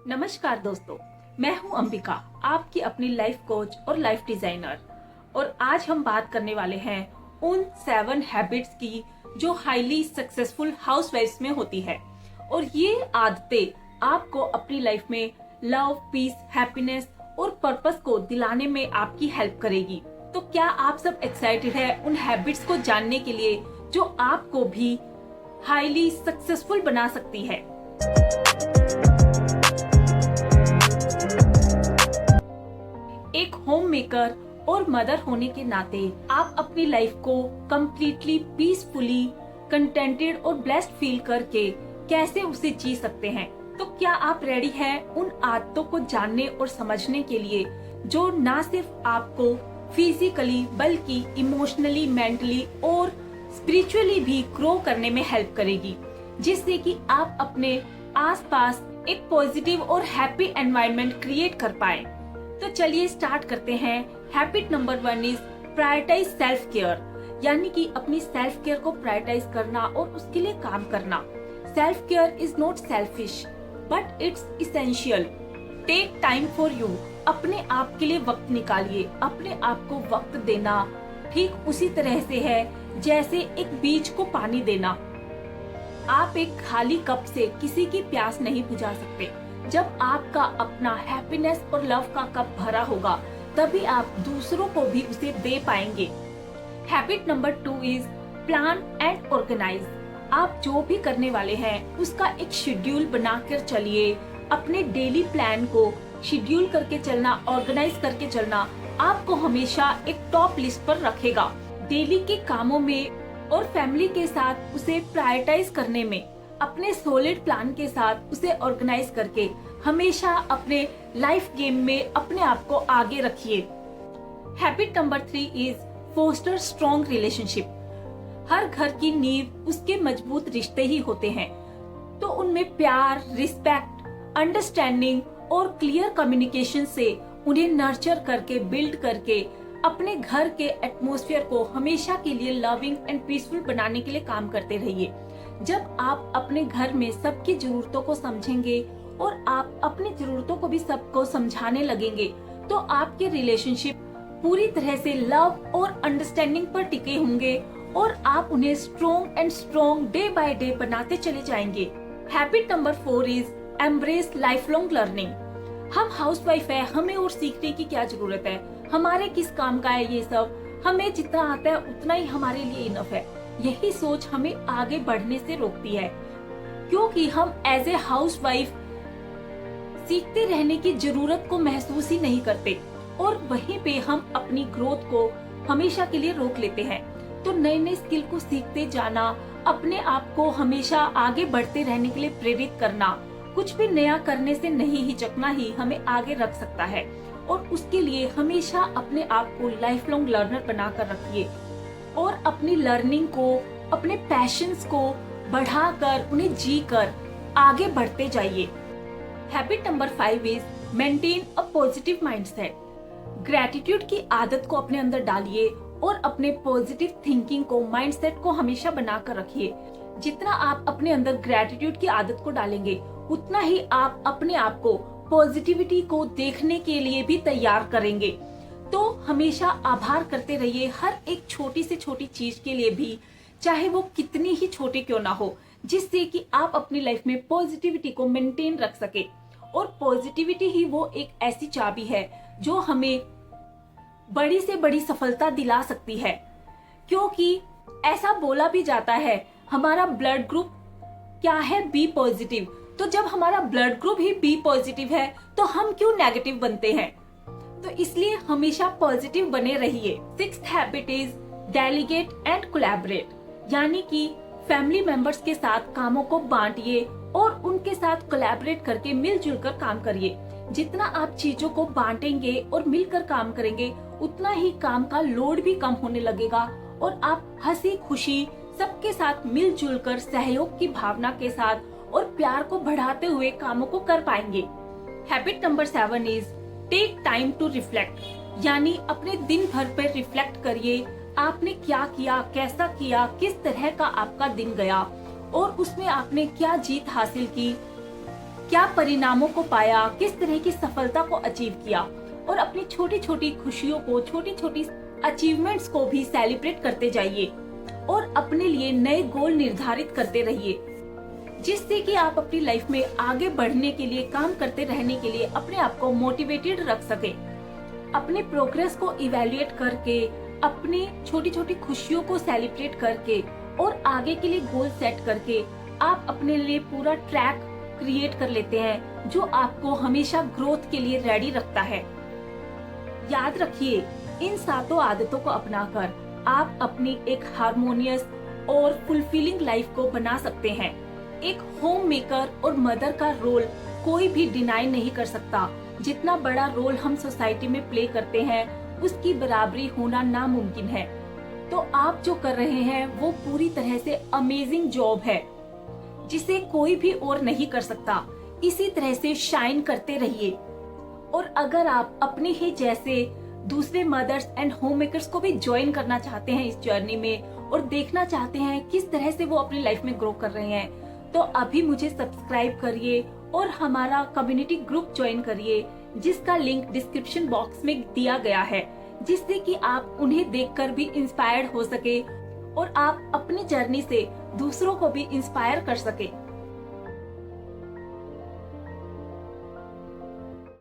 नमस्कार दोस्तों, मैं हूं अंबिका, आपकी अपनी लाइफ कोच और लाइफ डिजाइनर। और आज हम बात करने वाले हैं उन 7 हैबिट्स की जो हाईली सक्सेसफुल हाउसवाइफ्स में होती है। और ये आदतें आपको अपनी लाइफ में लव, पीस, हैप्पीनेस और पर्पस को दिलाने में आपकी हेल्प करेगी। तो क्या आप सब एक्साइटेड है उन हैबिट्स को जानने के लिए जो आपको भी हाईली सक्सेसफुल बना सकती है? एक होम मेकर और मदर होने के नाते आप अपनी लाइफ को कंप्लीटली पीसफुली, कंटेंटेड और ब्लेस्ड फील करके कैसे उसे जी सकते हैं। तो क्या आप रेडी हैं उन आदतों को जानने और समझने के लिए जो ना सिर्फ आपको फिजिकली बल्कि इमोशनली, मेंटली और स्पिरिचुअली भी ग्रो करने में हेल्प करेगी, जिससे कि आप अपने आसपास एक पॉजिटिव और हैप्पी एनवायरनमेंट क्रिएट कर पाए। तो चलिए स्टार्ट करते हैं। Habit number 1 is prioritise self care, यानी कि अपनी सेल्फ केयर को प्रायोरिटाइज करना और उसके लिए काम करना। Self care is not selfish but it's essential. Take time for you, अपने आप के लिए वक्त निकालिए। अपने आप को वक्त देना ठीक उसी तरह से है जैसे एक बीज को पानी देना। आप एक खाली कप से किसी की प्यास नहीं बुझा सकते। जब आपका अपना हैप्पीनेस और लव का कप भरा होगा तभी आप दूसरों को भी उसे दे पाएंगे। Habit number 2 is plan and organise. आप जो भी करने वाले हैं उसका एक शेड्यूल बनाकर चलिए। अपने डेली प्लान को शेड्यूल करके चलना, ऑर्गेनाइज करके चलना आपको हमेशा एक टॉप लिस्ट पर रखेगा। डेली के कामों में और फैमिली के साथ उसे प्रायोरिटाइज करने में, अपने सॉलिड प्लान के साथ उसे ऑर्गेनाइज करके हमेशा अपने लाइफ गेम में अपने आप को आगे रखिए। Habit number 3 is foster strong relationship. हर घर की नींव उसके मजबूत रिश्ते ही होते हैं, तो उनमें प्यार, रिस्पेक्ट, अंडरस्टैंडिंग और क्लियर कम्युनिकेशन से उन्हें नर्चर करके, बिल्ड करके अपने घर के एटमॉस्फेयर को हमेशा के लिए लविंग एंड पीसफुल बनाने के लिए काम करते रहिए। जब आप अपने घर में सबकी जरूरतों को समझेंगे और आप अपनी जरूरतों को भी सबको समझाने लगेंगे तो आपके रिलेशनशिप पूरी तरह से लव और अंडरस्टैंडिंग पर टिके होंगे और आप उन्हें strong and strong day by day बनाते चले जाएंगे। Habit number 4 is embrace life long learning. हम हाउसवाइफ है, हमें और सीखने की क्या जरूरत है? हमारे किस काम का है ये सब? हमें जितना आता है उतना ही हमारे लिए इनफ है। यही सोच हमें आगे बढ़ने से रोकती है, क्योंकि हम एज ए हाउसवाइफ सीखते रहने की जरूरत को महसूस ही नहीं करते और वहीं पे हम अपनी ग्रोथ को हमेशा के लिए रोक लेते हैं। तो नए नए स्किल को सीखते जाना, अपने आप को हमेशा आगे बढ़ते रहने के लिए प्रेरित करना, कुछ भी नया करने से नहीं हिचकना ही हमें आगे रख सकता है। और उसके लिए हमेशा अपने आप को लाइफ लॉन्ग लर्नर बनाकर रखिए और अपनी लर्निंग को, अपने पैशंस को बढ़ाकर, उन्हें जीकर आगे बढ़ते जाइए। Habit number 5 is maintain a positive mindset. Gratitude की आदत को अपने अंदर डालिए और अपने पॉजिटिव थिंकिंग को, माइंडसेट को हमेशा बनाकर रखिए। जितना आप अपने अंदर ग्रैटिट्यूड की आदत को डालेंगे उतना ही आप अपने आप को पॉजिटिविटी को देखने के लिए भी तैयार करेंगे। तो हमेशा आभार करते रहिए हर एक छोटी से छोटी चीज के लिए भी, चाहे वो कितनी ही छोटी क्यों ना हो, जिससे कि आप अपनी लाइफ में पॉजिटिविटी को मेंटेन रख सके। और पॉजिटिविटी ही वो एक ऐसी चाबी है जो हमें बड़ी से बड़ी सफलता दिला सकती है। क्योंकि ऐसा बोला भी जाता है, हमारा ब्लड ग्रुप क्या है? B positive. तो जब हमारा ब्लड ग्रुप ही बी पॉजिटिव है तो हम क्यों नेगेटिव बनते हैं? तो इसलिए हमेशा पॉजिटिव बने रहिए। 6th habit is delegate and collaborate, यानी कि फैमिली मेंबर्स के साथ कामों को बांटिए और उनके साथ कोलैबोरेट करके मिलजुल कर काम करिए। जितना आप चीजों को बांटेंगे और मिलकर काम करेंगे उतना ही काम का लोड भी कम होने लगेगा और आप हंसी खुशी सबके साथ मिलजुल कर सहयोग की भावना के साथ और प्यार को बढ़ाते हुए कामों को कर पाएंगे। Habit number 7 is take time to reflect, यानी अपने दिन भर पर रिफ्लेक्ट करिए। आपने क्या किया, कैसा किया, किस तरह का आपका दिन गया और उसमें आपने क्या जीत हासिल की, क्या परिणामों को पाया, किस तरह की सफलता को अचीव किया, और अपनी छोटी छोटी खुशियों को, छोटी छोटी अचीवमेंट्स को भी सेलिब्रेट करते जाइए और अपने लिए नए गोल निर्धारित करते रहिए, जिससे कि आप अपनी लाइफ में आगे बढ़ने के लिए, काम करते रहने के लिए अपने आप को मोटिवेटेड रख सके। अपने प्रोग्रेस को इवैल्यूएट करके, अपनी छोटी छोटी खुशियों को सेलिब्रेट करके और आगे के लिए गोल सेट करके आप अपने लिए पूरा ट्रैक क्रिएट कर लेते हैं, जो आपको हमेशा ग्रोथ के लिए रेडी रखता है। याद रखिए, इन 7 आदतों को अपनाकर आप अपनी एक हार्मोनियस और फुलफिलिंग लाइफ को बना सकते हैं। एक होम मेकर और मदर का रोल कोई भी डिनाई नहीं कर सकता। जितना बड़ा रोल हम सोसाइटी में प्ले करते हैं, उसकी बराबरी होना नामुमकिन है। तो आप जो कर रहे हैं वो पूरी तरह से अमेजिंग जॉब है, जिसे कोई भी और नहीं कर सकता। इसी तरह से शाइन करते रहिए। और अगर आप अपने ही जैसे दूसरे मदर्स एंड होम मेकर्स को भी ज्वाइन करना चाहते हैं इस जर्नी में, और देखना चाहते हैं किस तरह से वो अपनी लाइफ में ग्रो कर रहे हैं, तो अभी मुझे सब्सक्राइब करिए और हमारा कम्युनिटी ग्रुप ज्वाइन करिए, जिसका लिंक डिस्क्रिप्शन बॉक्स में दिया गया है, जिससे कि आप उन्हें देखकर भी इंस्पायर्ड हो सके और आप अपनी जर्नी से दूसरों को भी इंस्पायर कर सके।